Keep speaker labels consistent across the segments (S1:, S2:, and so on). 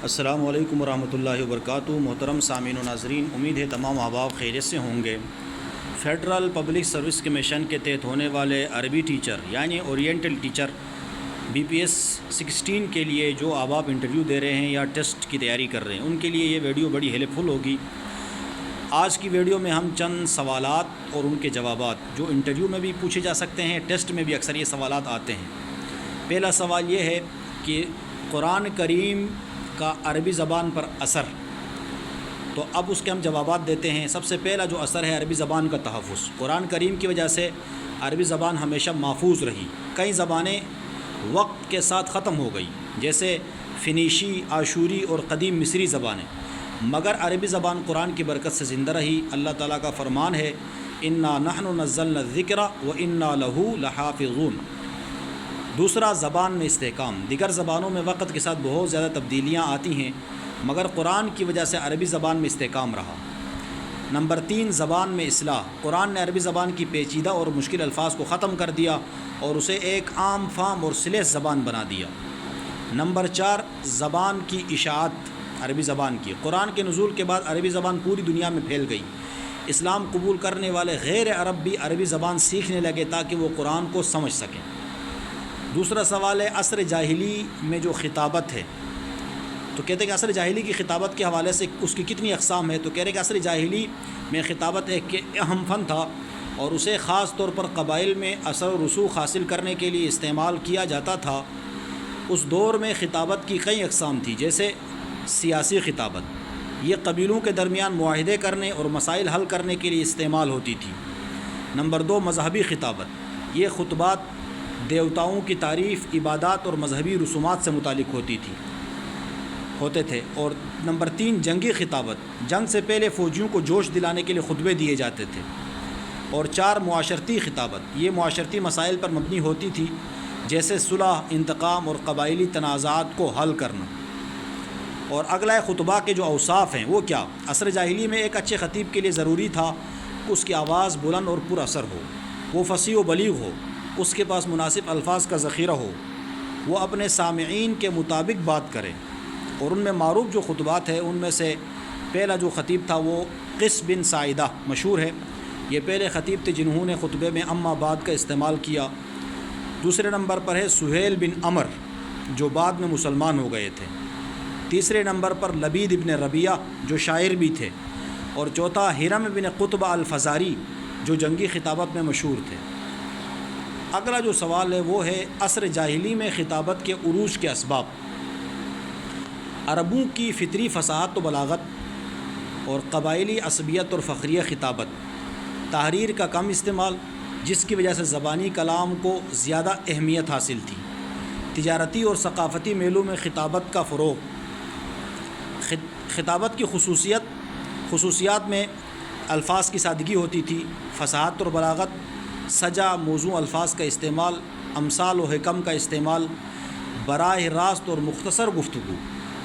S1: السلام علیکم ورحمۃ اللہ وبرکاتہ۔ محترم سامعین و ناظرین، امید ہے تمام احباب خیریت سے ہوں گے۔ فیڈرل پبلک سروس کمیشن کے تحت ہونے والے عربی ٹیچر یعنی اورینٹل ٹیچر BPS 16 کے لیے جو احباب انٹرویو دے رہے ہیں یا ٹیسٹ کی تیاری کر رہے ہیں، ان کے لیے یہ ویڈیو بڑی ہیلپ فل ہوگی۔ آج کی ویڈیو میں ہم چند سوالات اور ان کے جوابات جو انٹرویو میں بھی پوچھے جا سکتے ہیں، ٹیسٹ میں بھی اکثر یہ سوالات آتے ہیں۔ پہلا سوال یہ ہے کہ قرآن کریم کا عربی زبان پر اثر، تو اب اس کے ہم جوابات دیتے ہیں۔ سب سے پہلا جو اثر ہے عربی زبان کا تحفظ۔ قرآن کریم کی وجہ سے عربی زبان ہمیشہ محفوظ رہی۔ کئی زبانیں وقت کے ساتھ ختم ہو گئی، جیسے فنیشی، آشوری اور قدیم مصری زبانیں، مگر عربی زبان قرآن کی برکت سے زندہ رہی۔ اللہ تعالیٰ کا فرمان ہے، انا نحن نزلنا الذکر وانا لہ لحافظون۔ دوسرا، زبان میں استحکام۔ دیگر زبانوں میں وقت کے ساتھ بہت زیادہ تبدیلیاں آتی ہیں، مگر قرآن کی وجہ سے عربی زبان میں استحکام رہا۔ نمبر 3، زبان میں اصلاح۔ قرآن نے عربی زبان کی پیچیدہ اور مشکل الفاظ کو ختم کر دیا اور اسے ایک عام، فہم اور سلیس زبان بنا دیا۔ نمبر 4، زبان کی اشاعت۔ عربی زبان کی قرآن کے نزول کے بعد عربی زبان پوری دنیا میں پھیل گئی۔ اسلام قبول کرنے والے غیر عرب بھی عربی زبان سیکھنے لگے تاکہ وہ قرآن کو سمجھ سکیں۔ دوسرا سوال ہے عصر جاہلی میں جو خطابت ہے، تو کہتے ہیں کہ عصر جاہلی کی خطابت کے حوالے سے اس کی کتنی اقسام ہے، تو کہہ رہے کہ عصر جاہلی میں خطابت ایک اہم فن تھا اور اسے خاص طور پر قبائل میں اثر و رسوخ حاصل کرنے کے لیے استعمال کیا جاتا تھا۔ اس دور میں خطابت کی کئی اقسام تھی، جیسے سیاسی خطابت، یہ قبیلوں کے درمیان معاہدے کرنے اور مسائل حل کرنے کے لیے استعمال ہوتی تھی۔ نمبر 2، مذہبی خطابت، یہ خطبات دیوتاؤں کی تعریف، عبادات اور مذہبی رسومات سے متعلق ہوتے تھے۔ اور نمبر 3، جنگی خطابت، جنگ سے پہلے فوجیوں کو جوش دلانے کے لیے خطبے دیے جاتے تھے۔ اور 4، معاشرتی خطابت، یہ معاشرتی مسائل پر مبنی ہوتی تھی، جیسے صلح، انتقام اور قبائلی تنازعات کو حل کرنا۔ اور اگلا خطبہ کے جو اوصاف ہیں وہ کیا؟ عصر جاہلی میں ایک اچھے خطیب کے لیے ضروری تھا کہ اس کی آواز بلند اور پر اثر ہو، وہ فصیح و بلیغ ہو، اس کے پاس مناسب الفاظ کا ذخیرہ ہو، وہ اپنے سامعین کے مطابق بات کرے۔ اور ان میں معروف جو خطبات ہیں ان میں سے پہلا جو خطیب تھا وہ قس بن ساعدہ مشہور ہے۔ یہ پہلے خطیب تھے جنہوں نے خطبے میں اما بعد کا استعمال کیا۔ دوسرے نمبر پر ہے سہیل بن عمر، جو بعد میں مسلمان ہو گئے تھے۔ تیسرے نمبر پر لبید ابن ربیعہ، جو شاعر بھی تھے۔ اور چوتھا ہرم بن قطب الفزاری، جو جنگی خطابت میں مشہور تھے۔ اگلا جو سوال ہے وہ ہے عصر جاہلی میں خطابت کے عروج کے اسباب۔ عربوں کی فطری فصاحت و بلاغت اور قبائلی عصبیت اور فخریہ خطابت، تحریر کا کم استعمال، جس کی وجہ سے زبانی کلام کو زیادہ اہمیت حاصل تھی۔ تجارتی اور ثقافتی میلوں میں خطابت کا فروغ۔ خطابت کی خصوصیات میں الفاظ کی سادگی ہوتی تھی، فصاحت اور بلاغت، سجا موزوں الفاظ کا استعمال، امثال و حکم کا استعمال، براہ راست اور مختصر گفتگو۔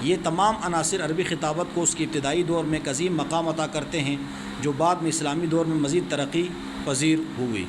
S1: یہ تمام عناصر عربی خطابت کو اس کی ابتدائی دور میں عظیم مقام عطا کرتے ہیں، جو بعد میں اسلامی دور میں مزید ترقی پذیر ہوئی۔